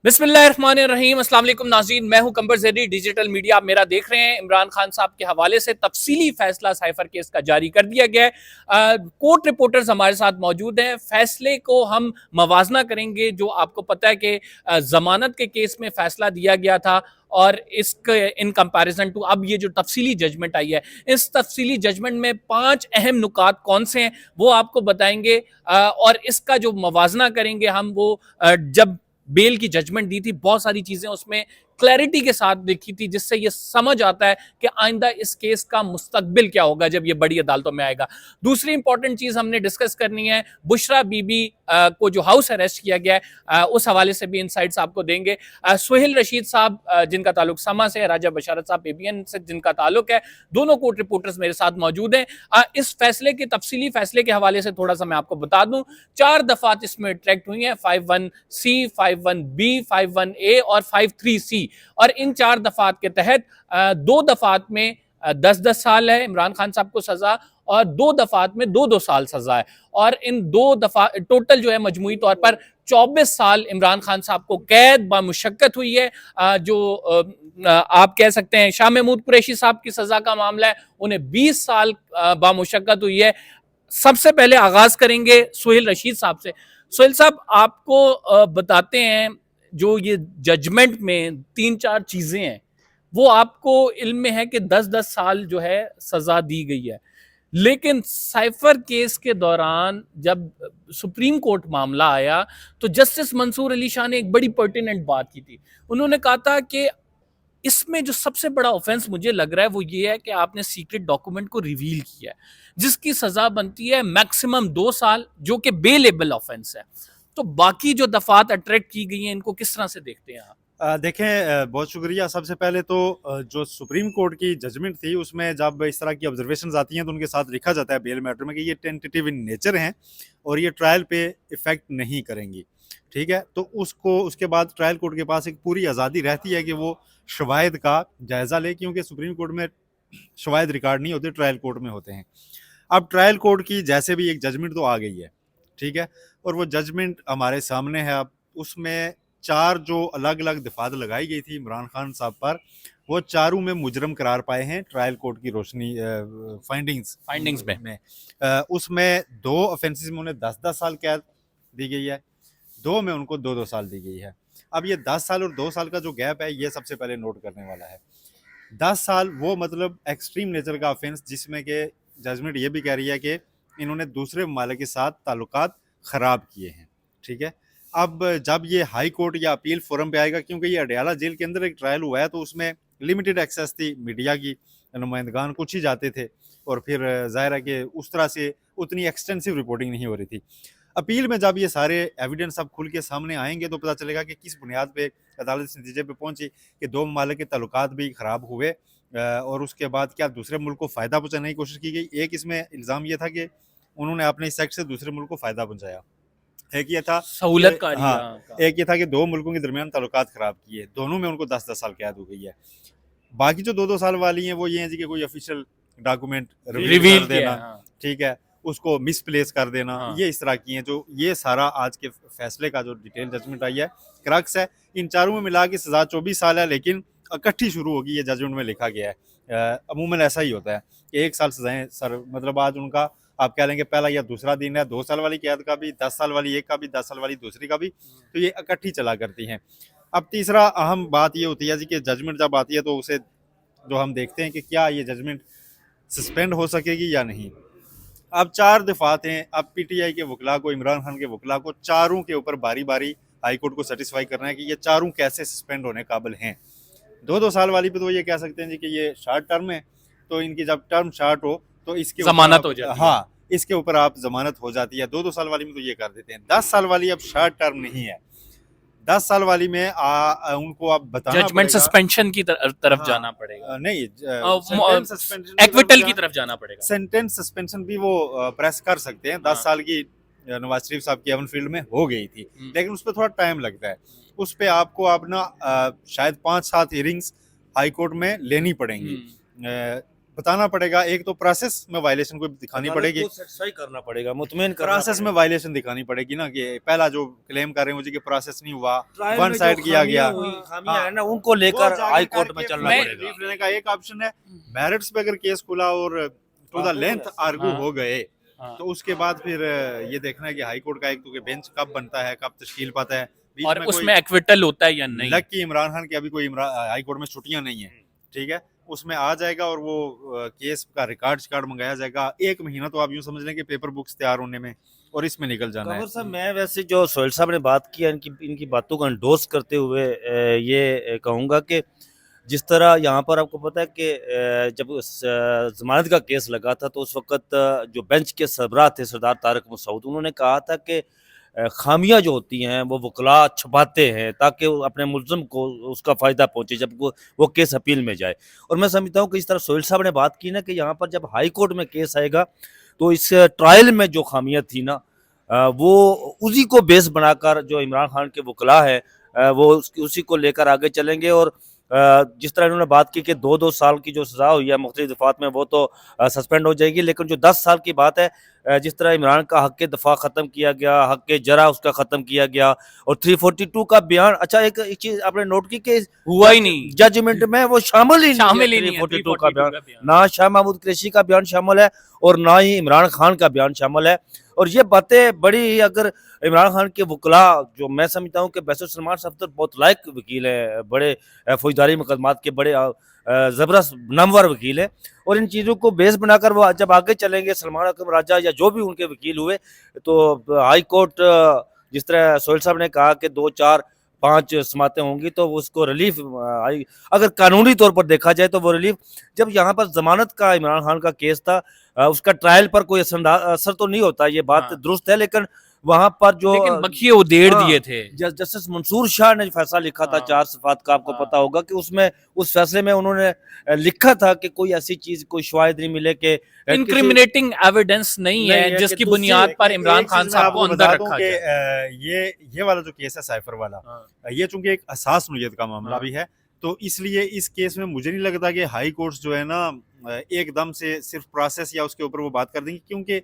बिस्मिल्लाहिर्रहमानिर्रहीम अस्सलाम वालेकुम नाज़रीन, मैं हूं कंबर ज़ेरी डिजिटल मीडिया। आप मेरा देख रहे हैं। इमरान खान साहब के हवाले से तफसीली फैसला साइफर केस का जारी कर दिया गया है। कोर्ट रिपोर्टर्स हमारे साथ मौजूद हैं। फैसले को हम मवाजना करेंगे। जो आपको पता है कि जमानत के केस में फैसला दिया गया था और इसके इन कंपैरिजन टू अब ये जो तफसीली जजमेंट आई है, इस तफसीली जजमेंट में 5 अहम नुकात कौन से हैं वो आपको बताएंगे। और इसका जो मवाजना करेंगे हम वो जब बेल की जजमेंट दी थी, बहुत सारी चीजें उसमें क्लैरिटी के साथ देखी थी, जिससे ये समझ आता है कि आइंदा इस केस का मुस्तकबिल क्या होगा जब ये बड़ी अदालतों में आएगा। दूसरी इंपॉर्टेंट चीज हमने डिस्कस करनी है, बुशरा बीबी को जो हाउस अरेस्ट किया गया है, उस हवाले से भी इनसाइट्स आपको देंगे। सुहेल रशीद साहब जिनका ताल्लुक समा से, राजा बशारत साहब एबीएन से जिनका ताल्लुक है, दोनों कोर्ट रिपोर्टर्स मेरे साथ मौजूद हैं। इस फैसले के तफसीली फैसले के हवाले से थोड़ा सा मैं आपको बता दूं, 4 दफात इसमें ट्रैक्ट हुई हैं, 51C, 51B, 51A और 53C। और इन 4 दफात के तहत 2 दफात में 10-10 साल है इमरान खान साहब को सजा, और 2 दफात में 2-2 साल सजा है। और इन 2 दफा टोटल जो है मजमूई तौर पर 24 साल इमरान खान साहब को कैद बामुशक्कत हुई है। जो आप कह सकते हैं शाह महमूद कुरैशी साहब की सजा का मामला है, उन्हें 20 साल बामुशक्कत हुई है। सबसे पहले आगाज करेंगे सुहेल रशीद साहब से। सुहेल साहब, आपको बताते हैं, जो ये जजमेंट में 3-4 चीजें हैं वो आपको इल्म में है कि 10-10 साल जो है सजा दी गई है, लेकिन साइफर केस के दौरान जब सुप्रीम कोर्ट मामला आया तो जस्टिस मंसूर अली शाह ने एक बड़ी पर्टिनेंट बात की थी। उन्होंने कहा था कि इसमें जो सबसे बड़ा ऑफेंस मुझे लग रहा है वो ये है कि आपने सीक्रेट डॉक्यूमेंट को रिवील किया है, जिसकी सजा बनती है मैक्सिमम 2 साल, जो कि बेलेबल ऑफेंस है। तो बाकी जो दफात अट्रैक्ट की गई हैं, इनको किस तरह से देखते हैं आप? देखें, बहुत शुक्रिया। सबसे पहले तो जो सुप्रीम कोर्ट की जजमेंट थी उसमें जब इस तरह की ऑब्जर्वेशंस आती हैं तो उनके साथ लिखा जाता है बेल मैटर में कि ये टेंटेटिव इन नेचर हैं और ये ट्रायल पे इफेक्ट नहीं करेंगी। ठीक है, तो उसको उसके बाद ट्रायल कोर्ट के पास एक पूरी आज़ादी रहती है कि वो शवाहिद का जायज़ा ले, क्योंकि सुप्रीम कोर्ट में शवाहिद रिकॉर्ड नहीं होते, ट्रायल कोर्ट में होते हैं। अब ट्रायल कोर्ट की जैसे भी एक जजमेंट तो आ गई है, ठीक है, और वो जजमेंट हमारे सामने है। अब उसमें 4 जो अलग अलग दफात लगाई गई थी इमरान खान साहब पर, वो चारों में मुजरम करार पाए हैं ट्रायल कोर्ट की रोशनी फाइंडिंग्स में उसमें 2 ऑफेंसेस में उन्हें 10-10 साल कैद दी गई है, 2 में उनको 2-2 साल दी गई है। अब ये 10 साल और 2 साल का जो गैप है, ये सबसे पहले नोट करने वाला है। 10 साल वो मतलब एक्सट्रीम नेचर का ऑफेंस जिसमें कि जजमेंट ये भी कह रही है कि इन्होंने दूसरे ममालिक के साथ ताल्लुकात ख़राब किए हैं। ठीक है, अब जब ये हाई कोर्ट या अपील फोरम पे आएगा, क्योंकि ये अडयाला जेल के अंदर एक ट्रायल हुआ है तो उसमें लिमिटेड एक्सेस थी, मीडिया की नुमाइंदगान कुछ ही जाते थे और फिर ज़ाहिर है कि उस तरह से उतनी एक्सटेंसिव रिपोर्टिंग नहीं हो रही थी। अपील में जब ये सारे एविडेंस अब खुल के सामने आएंगे तो पता चलेगा कि किस बुनियाद पे अदालत इस नतीजे पे पहुंची कि 2 ममालिक के ताल्लुकात भी ख़राब हुए, और उसके बाद क्या दूसरे मुल्क को फ़ायदा पहुंचाने की कोशिश की गई। एक इसमें इल्ज़ाम ये था कि उन्होंने अपने इस एक्ट से दूसरे मुल्क को फ़ायदा पहुंचाया। एक ये था कि सहूलत कारी हाँ, एक ये था कि 2 मुल्कों के दरमियान ताल्लुकात ख़राब किए, दोनों में उनको 10-10 साल कैद हो गई है। बाकी जो 2-2 साल वाली हैं वो ये हैं जी कि कोई ऑफिशियल डॉक्यूमेंट रिवील रिवील कर किया देना, है। हाँ, ठीक है, उसको मिसप्लेस कर देना, हाँ। ये इस तरह की हैं। जो ये सारा आज के फैसले का जो डिटेल जजमेंट आई है, क्रक्स है। इन चारों में मिला के सज़ा 24 साल है, लेकिन इकट्ठी शुरू होगी, ये जजमेंट में लिखा गया है। अमूमन ऐसा ही होता है कि 1 साल सज़ाएँ सर, मतलब आज उनका आप कह लेंगे पहला या दूसरा दिन है, 2 साल वाली कैद का भी, 10 साल वाली एक का भी, 10 साल वाली दूसरी का भी, तो ये इकट्ठी चला करती हैं। अब तीसरा अहम बात ये होती है जी कि जजमेंट जब आती है तो उसे जो हम देखते हैं कि क्या ये जजमेंट सस्पेंड हो सकेगी या नहीं। अब 4 दफात हैं। अब पीटीआई के वकला को, इमरान खान के वकला को, चारों के ऊपर बारी बारी हाई कोर्ट को सेटिस्फाई करना है कि ये चारों कैसे सस्पेंड होने काबिल हैं। 2-2 साल वाली पे तो ये कह सकते हैं जी कि ये शॉर्ट टर्म है, तो इनकी जब टर्म शॉर्ट हो तो इसके ऊपर जमानत आप, हो जाती है। हाँ, इसके ऊपर आप जमानत हो जाती है। 2-2 साल वाली में तो ये कर देते हैं। 10 साल वाली अब शॉर्ट टर्म नहीं है। 10 साल वाली में उनको अब बताना जजमेंट पड़ेगा। सस्पेंशन की तरफ हाँ, जाना पड़ेगा, नहीं, सेंटेंस सस्पेंशन की तरफ एक्विटल की जाना, तरफ जाना पड़ेगा। सेंटेंस सस्पेंशन भी वो प्रेस कर सकते हैं। 10 हाँ। साल की नवाज शरीफ साहब की एवन फील्ड में हो गई थी, लेकिन उस पर थोड़ा टाइम लगता है। उस पर आपको अपना शायद 5-7 हियरिंग्स हाई कोर्ट में लेनी पड़ेंगी। बताना पड़ेगा, एक तो प्रोसेस में वायलेशन को दिखानी पड़ेगी, सेटिस्फाई करना पड़ेगा, मुतमईन करना प्रोसेस में वायलेशन दिखानी पड़ेगी ना, कि पहला जो क्लेम कर रहे हैं मुझे कि प्रोसेस नहीं हुआ, ट्रायल वन में साइड जो किया गया, खामियां हाँ, है ना, उनको वो लेकर जाके हाई कोर्ट में करके चलना मैं- पड़ेगा। रिलीफ लेने का एक ऑप्शन है। मेरिट्स पे अगर केस खुला और टू द लेंथ आर्गू हाँ। हो गए, हाँ। तो उसके बाद फिर ये देखना है कि हाई कोर्ट का एक तो बेंच कब बनता है, कब तश्कील पाता है, बीच और में उसमें एक्विटल होता है या नहीं। लक की इमरान खान की अभी कोई हाई कोर्ट में छुट्टियां नहीं है, ठीक है, उसमें आ जाएगा और वो केस का रिकॉर्ड मंगाया जाएगा। 1 महीना तो आप यूं समझ लें कि पेपर बुक्स तैयार होने में, और इसमें निकल जाना है। कंवर साहब, मैं वैसे जो सोहेल साहब ने बात की है, इनकी बातों को एंडोर्स करते हुए ये कहूँगा कि जिस तरह यहाँ पर आपको पता है कि जब जमानत का केस लगा था, तो उस वक्त जो बेंच के सरबराह थे सरदार तारक मसूद, उन्होंने कहा था कि खामियां जो होती हैं वो वकला छुपाते हैं ताकि वो अपने मुल्ज़िम को उसका फ़ायदा पहुंचे जब वो केस अपील में जाए। और मैं समझता हूँ कि इस तरह सोहेल साहब ने बात की ना कि यहाँ पर जब हाई कोर्ट में केस आएगा, तो इस ट्रायल में जो खामियां थी ना, वो उसी को बेस बनाकर जो इमरान खान के वकला है वो उसी को लेकर आगे चलेंगे। और जिस तरह इन्होंने बात की कि 2-2 साल की जो सज़ा हुई है मुख्तलिफ दफ़ात में, वो तो सस्पेंड हो जाएगी, लेकिन जो 10 साल की बात है, जिस तरह इमरान का हक़ दफ़ा ख़त्म किया गया, हक़ जरा उसका ख़त्म किया गया, और 342 का बयान, अच्छा एक चीज़ आपने नोट की कि हुआ ही नहीं, जजमेंट में वो शामिल ही शामिल ही नहीं नहीं है है 342 का बयान। 342 ना शाह महमूद कुरैशी का बयान शामिल है और ना ही इमरान खान का बयान शामिल है। और ये बातें बड़ी ही, अगर इमरान खान के वकला, जो मैं समझता हूँ कि बैसर सलमान साहब तो बहुत लायक वकील हैं, बड़े फौजदारी मुकदमात के बड़े ज़बरदस्त नामवर वकील है, और इन चीज़ों को बेस बनाकर वो जब आगे चलेंगे, सलमान अकरम राजा या जो भी उनके वकील हुए, तो हाई कोर्ट जिस तरह सोहेल साहब ने कहा कि 2-4-5 समातें होंगी, तो उसको रिलीफ आई, अगर कानूनी तौर पर देखा जाए तो वो रिलीफ। जब यहाँ पर जमानत का इमरान खान का केस था, उसका ट्रायल पर कोई असर तो नहीं होता, ये बात हाँ। दुरुस्त है, लेकिन वहां पर जो लेकिन बखिए उधेड़ हाँ, दिए थे। जस्टिस मंसूर शाह ने फैसला लिखा था हाँ। 4 सफ़ात का, आपको हाँ। पता होगा कि उसमें उस फैसले में उन्होंने लिखा था कि कोई ऐसी चीज, कोई शवाहिद नहीं मिले कि इंक्रिमिनेटिंग एविडेंस नहीं है कि जिसकी दूसरी- बुनियाद पर इमरान एक खान चीज़ मैं साहब को आपको अंदर बता दूं रखा कि जाए। ये वाला जो केस है साइफर वाला, ये चूंकि एक असास नोयत का मामला हाँ। भी है, तो इसलिए इस केस में मुझे नहीं लगता कि हाई कोर्ट्स जो है ना एकदम से सिर्फ प्रोसेस या उसके ऊपर वो बात कर देंगे, क्योंकि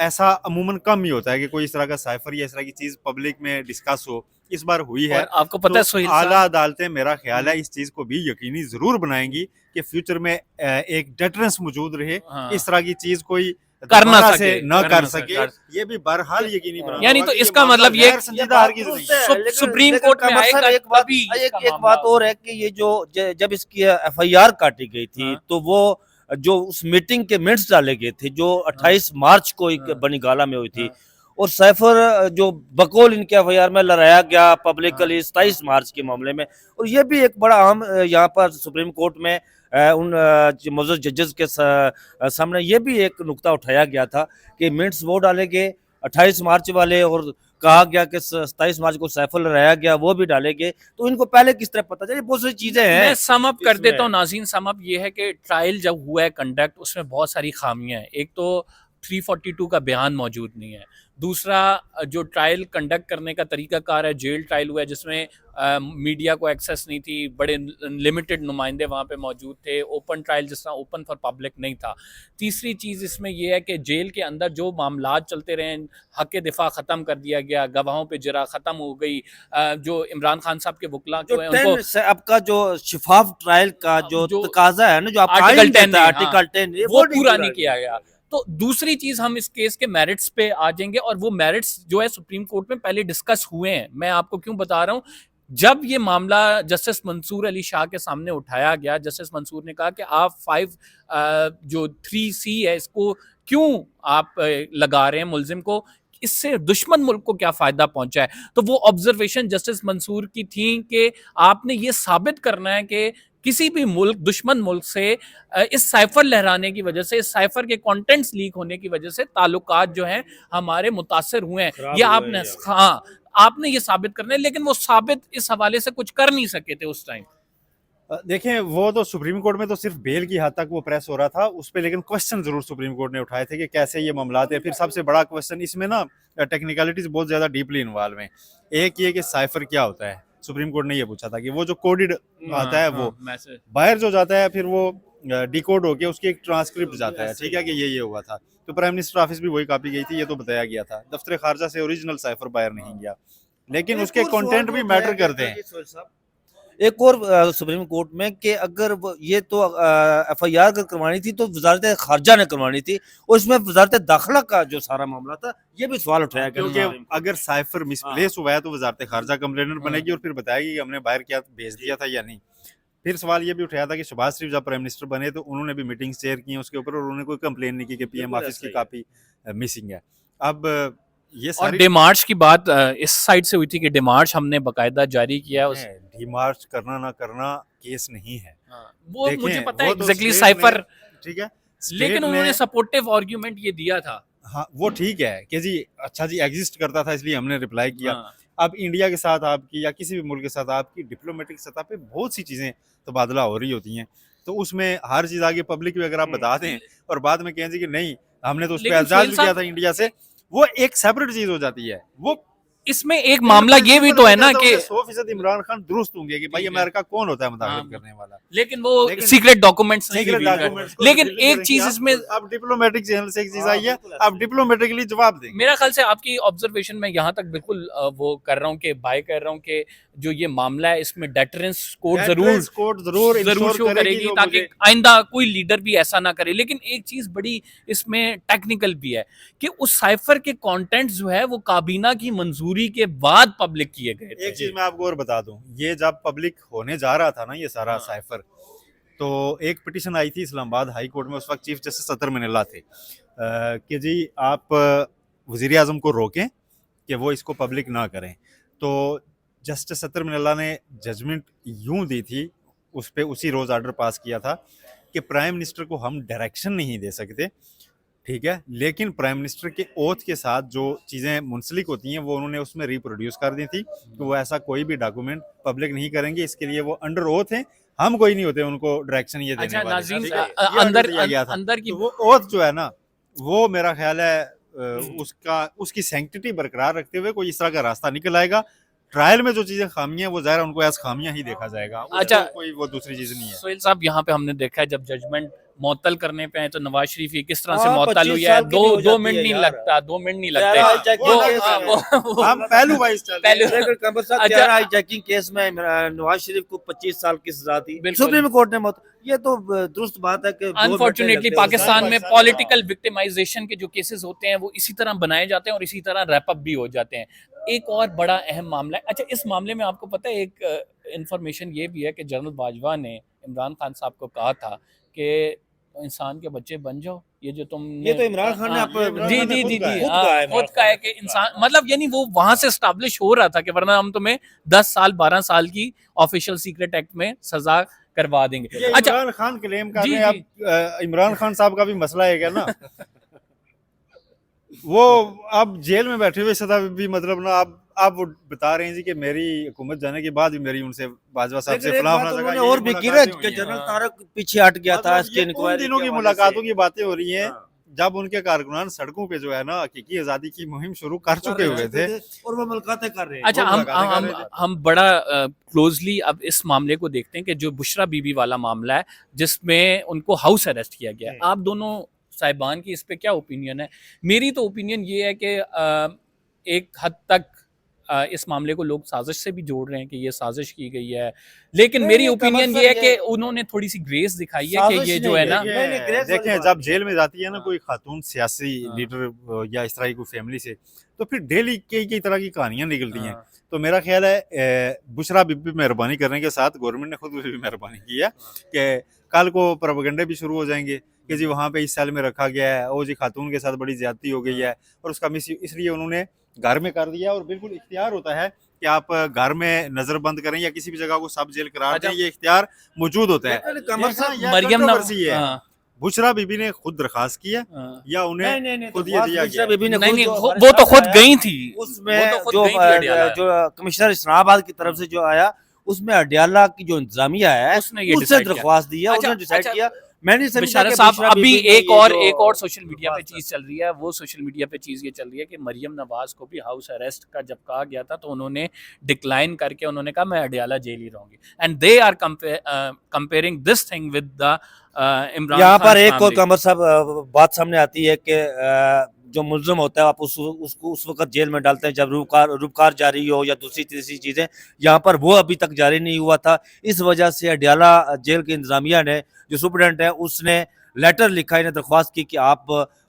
ऐसा अमूमन कम ही होता है कि कोई इस तरह का साइफर या इस तरह की चीज पब्लिक में डिस्कस हो। इस बार हुई है, और आपको पता है तो सोहेल आला साहब, अदालतें मेरा ख्याल है इस चीज को भी यकीनी जरूर बनाएंगी कि फ्यूचर में एक डेटरेंस मौजूद रहे, हाँ। इस तरह की चीज कोई कर ना दोबारा सके, से न कर कर ना सके, सके। ये भी बहरहाल यकीनी बनाना यानी होगा तो कि इसका मामला मतलब ये गैर संजीदा हरगिज़ नहीं। सुप्रीम कोर्ट में आएगा एक बात, तभी इसका एक मामला बात और है कि ये जो जब इसकी एफआईआर काटी गई थी, हाँ। तो वो जो उस मीटिंग के मिनट्स डाले गए थे जो 28 मार्च को एक हाँ। बनीगाला में हुई थी, हाँ। और साइफर जो बकौल इनके एफआईआर में लहराया गया पब्लिकली 27 मार्च के मामले में। और ये भी एक बड़ा अहम यहाँ पर सुप्रीम कोर्ट में उन मौजूद जजेस के सामने ये भी एक नुक्ता उठाया गया था कि मिनट्स वो डाले गए 28 मार्च वाले, और कहा गया कि 27 मार्च को साइफर लहराया गया, वो भी डाले गए। तो इनको पहले किस तरह पता चली? बहुत सारी चीजें हैं। मैं सम अप कर इसमें। देता हूँ नाज़रीन। सम अप ये है कि ट्रायल जब हुआ है कंडक्ट, उसमें बहुत सारी खामियां हैं। एक तो 342 का बयान मौजूद नहीं है। दूसरा, जो ट्रायल कंडक्ट करने का तरीकाकार है, जेल ट्रायल हुआ है जिसमें मीडिया को एक्सेस नहीं थी, बड़े लिमिटेड नुमाइंदे वहाँ पे मौजूद थे, ओपन ट्रायल जिस तरह ओपन फॉर पब्लिक नहीं था। तीसरी चीज़ इसमें यह है कि जेल के अंदर जो मामलात चलते रहे, हक़ दिफा ख़त्म कर दिया गया, गवाहों पे जरा ख़त्म हो गई। जो इमरान खान साहब के वकला जो जो है उनको 10 से आपका जो शिफाफ ट्रायल का जो जो तकाजा है ना, जो आप आर्टिकल 10 है, आर्टिकल 10 वो पूरा नहीं किया गया। तो दूसरी चीज, हम इस केस के मेरिट्स पे आ जाएंगे, और वो मेरिट्स जो है सुप्रीम कोर्ट में पहले डिस्कस हुए हैं। मैं आपको क्यों बता रहा हूं, जब ये मामला जस्टिस मंसूर अली शाह के सामने उठाया गया, जस्टिस मंसूर ने कहा कि आप 3C है, इसको क्यों आप लगा रहे हैं मुल्जिम को, इससे दुश्मन मुल्क को क्या फायदा पहुंचा है। तो वो ऑब्जर्वेशन जस्टिस मंसूर की थी कि आपने ये साबित करना है कि किसी भी मुल्क, दुश्मन मुल्क से इस साइफर लहराने की वजह से, इस साइफर के कंटेंट्स लीक होने की वजह से ताल्लुकात जो हैं हमारे मुतासर हुए हैं। ये आपने, हाँ, आपने ये साबित करना है, लेकिन वो साबित इस हवाले से कुछ कर नहीं सके थे उस टाइम। देखें, वो तो सुप्रीम कोर्ट में तो सिर्फ बेल की हद तक वो प्रेस हो रहा था उस पर, लेकिन क्वेश्चन जरूर सुप्रीम कोर्ट ने उठाए थे कि कैसे ये मामलात है। फिर सबसे बड़ा क्वेश्चन इसमें ना टेक्निकलिटीज बहुत ज्यादा डीपली इन्वॉल्व हैं। एक ये कि साइफर क्या होता है, सुप्रीम कोर्ट ने ये पूछा था कि वो जो कोडेड आता है वो बाहर जो जाता है, फिर वो डिकोड होके उसकी एक ट्रांसक्रिप्ट जाता है, ठीक है, कि ये हुआ था। तो प्राइम मिनिस्टर ऑफिस भी वही कॉपी गई थी, ये तो बताया गया था। दफ्तर खारजा से ओरिजिनल साइफर बाहर नहीं गया, लेकिन उसके कंटेंट भी मैटर करते हैं। एक और सुप्रीम कोर्ट में कि अगर ये तो FIR अगर करवानी थी तो वजारत खारजा ने करवानी थी, और इसमें वजारत दाखिला का जो सारा मामला था ये भी सवाल उठाया गया। क्योंकि अगर साइफर मिसप्लेस हुआ है तो वजारत खारजा कंप्लेनेंट बनेगी और फिर बताएगी कि हमने बाहर क्या भेज दिया था या नहीं। फिर सवाल ये भी उठाया था कि शहबाज शरीफ जब प्राइम मिनिस्टर बने तो उन्होंने भी मीटिंग चेयर की उसके ऊपर, और उन्होंने कोई कंप्लेन नहीं की कि PM ऑफिस की कॉपी मिसिंग है। अब ये और सारी डिमार्च की बात इस साइड से हुई थी कि डिमार्च हमने बकायदा जारी किया उस डिमार्च करना ना करना केस नहीं है। वो देखें, मुझे पता है वो तो एग्जैक्टली स्टेट साइफर, ने- ठीक है, लेकिन स्टेट उन्होंने ने- सपोर्टिव आर्ग्यूमेंट ये दिया था। हाँ वो ठीक है कि जी अच्छा जी एग्जिस्ट करता था इसलिए हमने रिप्लाई किया। हाँ। अब इंडिया के साथ आपकी या किसी भी मुल्क के साथ आपकी डिप्लोमेटिक सतह पे बहुत सी चीज़ें तबादला हो रही होती हैं, तो उसमें हर चीज़ आगे पब्लिक भी अगर आप बता दें और बाद में कहें जी कि नहीं हमने तो उस पर लेकिन एहतजाज सोहेल भी किया साहब- था इंडिया से, वो एक सेपरेट चीज़ हो जाती है। वो इसमें एक मामला ये भी तो है ना कि 100% इमरान खान दुरुस्त होंगे कि भाई ठीक है। अमेरिका कौन होता है मुदाखलत हाँ। करने वाला। लेकिन वो लेकिन- सीक्रेट डॉक्यूमेंट्स नहीं सीक्रेट reveal कर- डॉक्यूमेंट्स को लेकिन रिवील एक करेंगे चीज आप, इसमें आप डिप्लोमेटिक चैनल से एक चीज हाँ, आई है, बिल्कुल आप डिप्लोमेटिकली जवाब देंगे। मेरा ख्याल से आपकी ऑब्जर्वेशन में यहाँ तक बिल्कुल वो कर रहा हूँ कि बाय कर रहा हूँ कि जो ये मामला है इसमें डेटरेंस कोड जरूर कोड जरूर जरूर शो करेगी ताकि आइंदा कोई लीडर भी ऐसा ना करे। लेकिन एक चीज बड़ी इसमें टेक्निकल भी है कि उस साइफर के कंटेंट जो है वो काबीना की मंजूरी के बाद पब्लिक किए गए थे। एक चीज मैं आपको और बता दूं, ये जब पब्लिक होने जा रहा था ना ये सारा हाँ। साइफर, तो एक पिटीशन आई थी इस्लामाबाद हाई कोर्ट में, उस वक्त चीफ जस्टिस अतर मिनल्ला थे, कि जी आप वजीर आजम को रोकें कि वो इसको पब्लिक ना करें। तो जस्टिस अतर मिनल्ला ने जजमेंट यूं दी थी, उस पर उसी रोज़ ऑर्डर पास किया था कि प्राइम मिनिस्टर को हम डायरेक्शन नहीं दे सकते, ठीक है, लेकिन प्राइम मिनिस्टर के ओथ के साथ जो चीज़ें मुंसलिक होती हैं वो उन्होंने उसमें रिप्रोड्यूस कर दी थी कि वो ऐसा कोई भी डॉक्यूमेंट पब्लिक नहीं करेंगे, इसके लिए वो अंडर ओथ हैं, हम कोई नहीं होते उनको डायरेक्शन ये देने अच्छा वाले। नाज़रीन, ठीक है? ये अंदर order दिया गया था। अंदर की तो वो ओथ जो है ना, वो मेरा ख्याल है उसकी सैंक्टिटी बरकरार रखते हुए कोई इस तरह का रास्ता निकल आएगा। ट्रायल में जो चीजें खामियां वो ज़ाहिर उनको एज खामियां ही देखा जाएगा, अच्छा, कोई वो दूसरी चीज नहीं है। सोहेल साहब यहाँ पे हमने देखा है जब जजमेंट मुअत्तल करने पे आए तो नवाज शरीफ ये किस तरह से हाँ, मुअत्तल 25 हुई है। साल की भी हो दो जाती मिनट है नहीं यार। लगता, 2 मिनट नहीं प्यारा लगते। हाईजैकिंग वो- केस हाँ, है। वो- हम पहलू वाइज चल रहे हैं। लेकिन कमर साहब अच्छा- प्यारा हाईजैकिंग केस में नवाज शरीफ को 25 साल की सजा दी बिल्कुल। सुप्रीम कोर्ट ने मौत, ये तो दुरुस्त बात है कि 2 मिनट अनफॉर्चुनेटली लगते हैं पाकिस्तान उसे। में पॉलिटिकल विक्टिमाइजेशन के जो केसेस होते हैं वो इसी तरह बनाए जाते हैं और इसी तरह रैप अप भी हो जाते हैं। एक और बड़ा अहम मामला है, अच्छा इस मामले में आपको पता है एक इंफॉर्मेशन ये भी है कि जनरल बाजवा ने इमरान खान साहब को कहा था कि इंसान के बच्चे बन जाओ, ये जो तुम ये तो इमरान खान ने हाँ, आप- जी इमरान जी खान ने जी खुद जी कहा है। हाँ, खुद कहा है इमरान खुद कहा है खान कि ने। इंसान मतलब यानी वो वहां से स्टैब्लिश हो रहा था कि वरना हम तुम्हें 10 साल 12 साल की ऑफिशियल सीक्रेट एक्ट में सजा करवा देंगे। ये अच्छा इमरान खान क्लेम कर जी, रहे हैं। जी। अब इमरान खान साहब का भी मसला है क्या ना, वो अब जेल में बैठे हुए सदा भी मतलब ना आप वो बता रहे हैं जी कि मेरी हुकूमत जाने के बाद भी मेरी उनसे बाजवा साहब से लेकिन एक फलां बात फलां उन्होंने जगह ये और भी की ना मुलाकातें हुई कि हैं। जनरल हाँ। तारक पीछे हट गया था मतलब इसके ये उन इंक्वायरी दिनों के की हवाले मुलाकातों से। की बातें हो रही हैं हाँ। जब उनके कारकुनान सड़कों पे जो है ना हकीकी आज़ादी की मुहिम शुरू कर चुके हुए थे। और वो मुलाकातें कर रहे हैं। अच्छा वो हम मुलाकातें कर हम रहे थे। हम बड़ा क्लोजली अब इस मामले को देखते हैं कि जो बुशरा बीबी वाला मामला है जिसमें उनको हाउस अरेस्ट किया गया। आप दोनों साहिबान की इस पे क्या ओपिनियन है? मेरी तो ओपिनियन ये है कि एक हद तक इस मामले को लोग साजिश से भी जोड़ रहे हैं कि ये साजिश की गई है, लेकिन नहीं, मेरी नहीं, ओपिनियन कमर ये है साहब, कि ये उन्होंने थोड़ी सी ग्रेस दिखाई है कि साजिश ये नहीं जो है है, ना नहीं, नहीं, ग्रेस वाली देखें बात जब नहीं जेल में जाती है ना हाँ। कोई खातून सियासी हाँ। लीडर या इस तरह की कोई फैमिली से, तो फिर डेली कई तरह की कहानियां निकलती हैं। हाँ। तो मेरा ख्याल है बुशरा बीबी मेहरबानी करने के साथ गवर्नमेंट ने खुद भी मेहरबानी की है कि कल को प्रोपेगेंडे भी शुरू हो जाएंगे कि जी वहाँ पे इस सेल में रखा गया है, ओ जी खातून के साथ बड़ी ज्यादती हो गई है और उसका मिस इसलिए उन्होंने घर में कर दिया। और बिल्कुल इख्तियार होता है कि आप घर में नजरबंद करें या किसी भी जगह को सब जेल करार दें, ये इख्तियार मौजूद होता है। लेकिन कमर साहब, ये मरियम controversy है। हाँ, बुशरा बीबी ने खुद दरखास्त की है हाँ। या उन्हें नहीं, खुद ये दिया गया? बीबी ने नहीं खुद नहीं जो वो हमारे तो साथ खुद आया, गई थी, उसमें वो तो खुद जो गई थी अडियाला। जो कमिश्नर इस्लामाबाद की तरफ से जो आया उसमें अडियाला की जो इंतजामिया है उसने ये उससे decide किया। दरख्वास्त दी है, अच्छा, उसने डिसाइड अच्छा। किया मैं नहीं समझता बिशारत कि साहब, बुशरा अभी बीबी ने एक ये और जो सोशल मीडिया पे चीज चल रही है, वो सोशल मीडिया पे चीज ये चल रही है कि मरियम नवाज को भी हाउस अरेस्ट का जब कहा गया था तो उन्होंने डिक्लाइन करके उन्होंने कहा मैं अडयाला जेल ही रहूंगी, and they are comparing this thing with the Imran यहाँ खान पर एक और फैमिली। कमर साहब बात सामने आती है कि जो मुलजिम होता है आप उसको उस वक्त जेल में डालते हैं जब रूपकार जारी हो या दूसरी तीसरी चीज़ें, यहाँ पर वो अभी तक जारी नहीं हुआ था। इस वजह से अडयाला जेल की इंतजामिया ने, जो सुप्रीडेंट है, उसने लेटर लिखा, इन्हें दरख्वास्त की कि आप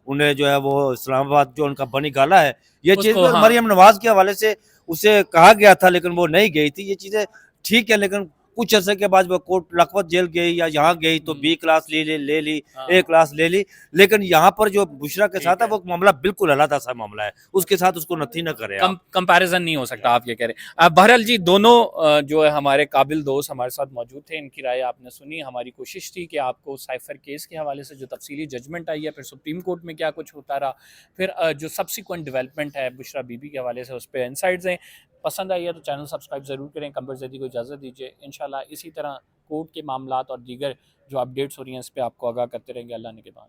उन्हें जो है वो इस्लामाबाद जो उनका बनी गाला है ये चीज़ उसको, हाँ, मरियम नवाज के हवाले से उसे कहा गया था लेकिन वो नहीं गई थी। ये चीज़ें ठीक है, लेकिन कुछ अर्से के बाद वो कोर्ट लखपत जेल गई या यहाँ गई तो बी क्लास ले ली, हाँ, ए क्लास ले ली, लेकिन यहाँ पर जो बुशरा के ठीक साथ है है। वो मामला बिल्कुल अलग सा मामला है, उसके साथ उसको नथी न करें आप। कंपैरिजन नहीं हो सकता, आप ये कह रहे हैं। बहरहाल जी, दोनों जो है हमारे काबिल दोस्त हमारे साथ मौजूद थे, इनकी राय आपने सुनी। हमारी कोशिश थी कि आपको साइफर केस के हवाले से जो तफसीली जजमेंट आई है, फिर सुप्रीम कोर्ट में क्या कुछ होता रहा, फिर जो सब्सिक्वेंट डेवलपमेंट है बुशरा बीबी के हवाले से, उस पर इंसाइट्स हैं। पसंद आई है तो चैनल सब्सक्राइब ज़रूर करें। कंबर ज़ैदी को इजाज़त दीजिए। इंशाल्लाह इसी तरह कोर्ट के मामलात और दीगर जो अपडेट्स हो रही हैं इस पर आपको आगाह करते रहेंगे। अल्लाह ने के बाद।